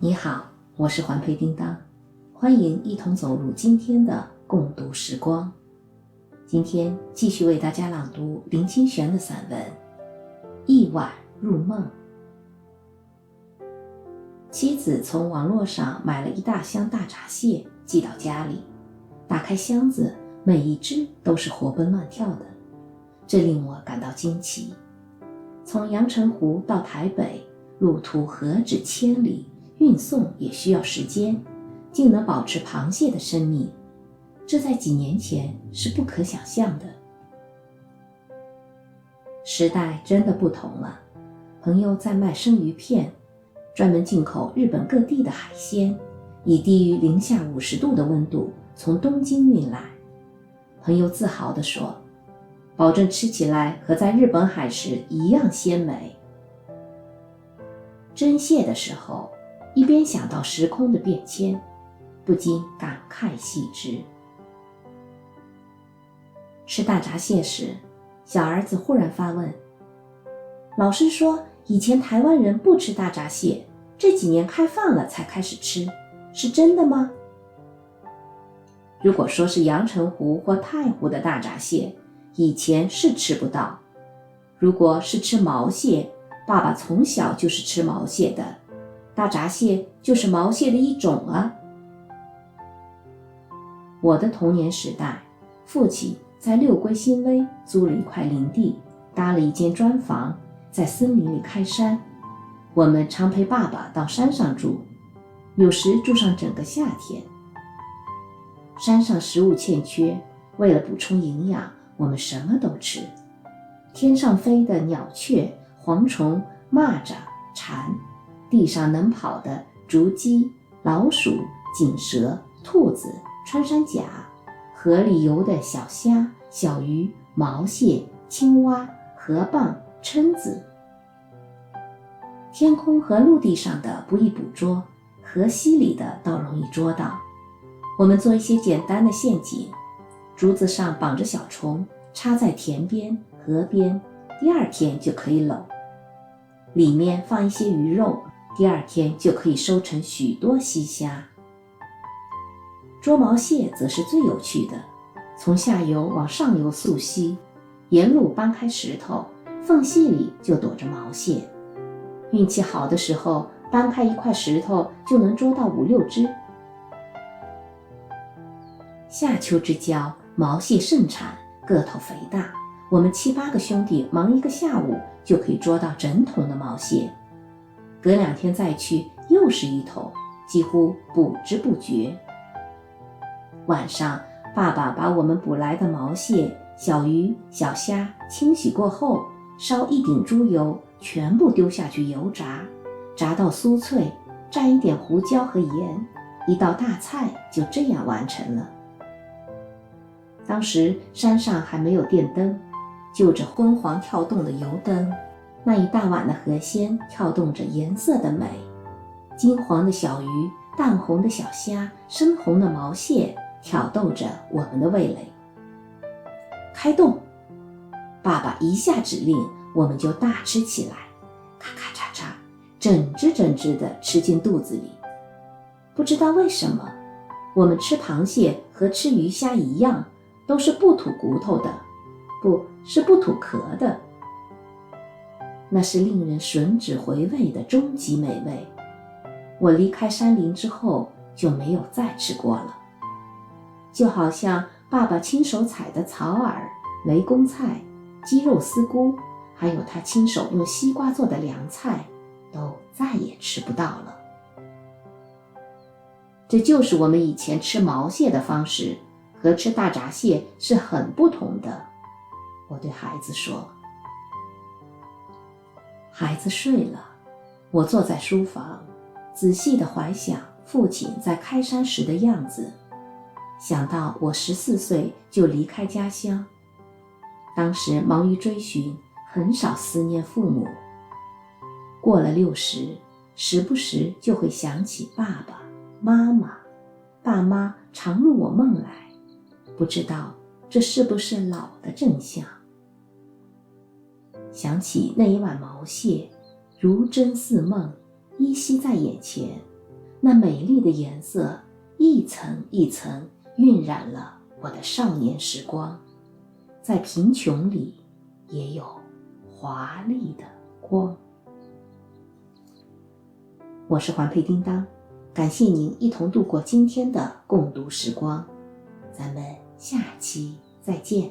你好，我是环佩叮当，欢迎一同走入今天的共读时光。今天继续为大家朗读林清玄的散文《一晚入梦》。妻子从网络上买了一大箱大闸蟹寄到家里，打开箱子，每一只都是活蹦乱跳的，这令我感到惊奇。从阳澄湖到台北，路途何止千里，运送也需要时间，竟能保持螃蟹的生命，这在几年前是不可想象的。时代真的不同了，朋友在卖生鱼片，专门进口日本各地的海鲜，以低于零下50度的温度从东京运来。朋友自豪地说，保证吃起来和在日本海时一样鲜美。珍蟹的时候，一边想到时空的变迁，不禁感慨系之。吃大闸蟹时，小儿子忽然发问，老师说以前台湾人不吃大闸蟹，这几年开放了才开始吃，是真的吗？如果说是阳澄湖或太湖的大闸蟹，以前是吃不到。如果是吃毛蟹，爸爸从小就是吃毛蟹的，大闸蟹就是毛蟹的一种啊。我的童年时代，父亲在六龟新威租了一块林地，搭了一间砖房，在森林里开山。我们常陪爸爸到山上住，有时住上整个夏天。山上食物欠缺，为了补充营养，我们什么都吃。天上飞的鸟雀、蝗虫、蚂蚱、蝉，地上能跑的竹鸡、老鼠、锦蛇、兔子、穿山甲，河里游的小虾、小鱼、毛蟹、青蛙、河蚌、蛏子。天空和陆地上的不易捕捉，河溪里的倒容易捉到。我们做一些简单的陷阱，竹子上绑着小虫，插在田边、河边，第二天就可以搂。里面放一些鱼肉，第二天就可以收成许多溪虾。捉毛蟹则是最有趣的，从下游往上游溯溪，沿路搬开石头，缝隙里就躲着毛蟹。运气好的时候，搬开一块石头就能捉到5、6只。夏秋之交，毛蟹盛产，个头肥大，我们7、8个兄弟忙一个下午就可以捉到整桶的毛蟹。隔2天再去，又是一桶，几乎不知不觉。晚上，爸爸把我们捕来的毛蟹、小鱼、小虾清洗过后，烧1鼎猪油，全部丢下去油炸，炸到酥脆，蘸一点胡椒和盐，一道大菜就这样完成了。当时山上还没有电灯，就着昏黄跳动的油灯，那一大碗的河鲜跳动着颜色的美，金黄的小鱼，淡红的小虾，深红的毛蟹挑逗着我们的味蕾。开动！爸爸一下指令，我们就大吃起来，咔咔嚓嚓，整只整只的吃进肚子里。不知道为什么，我们吃螃蟹和吃鱼虾一样，都是不吐骨头的，不是不吐壳的。那是令人吮指回味的终极美味。我离开山林之后就没有再吃过了。就好像爸爸亲手采的草耳、雷公菜、鸡肉丝菇，还有他亲手用西瓜做的凉菜，都再也吃不到了。这就是我们以前吃毛蟹的方式，和吃大闸蟹是很不同的，我对孩子说。孩子睡了，我坐在书房，仔细地怀想父亲在开山时的样子，想到我14岁就离开家乡，当时忙于追寻，很少思念父母。过了60，时不时就会想起爸爸妈妈，爸妈常入我梦来，不知道这是不是老的真相。想起那一碗毛蟹，如真似梦，依稀在眼前，那美丽的颜色一层一层晕染了我的少年时光，在贫穷里也有华丽的光。我是环佩叮当，感谢您一同度过今天的共读时光，咱们下期再见。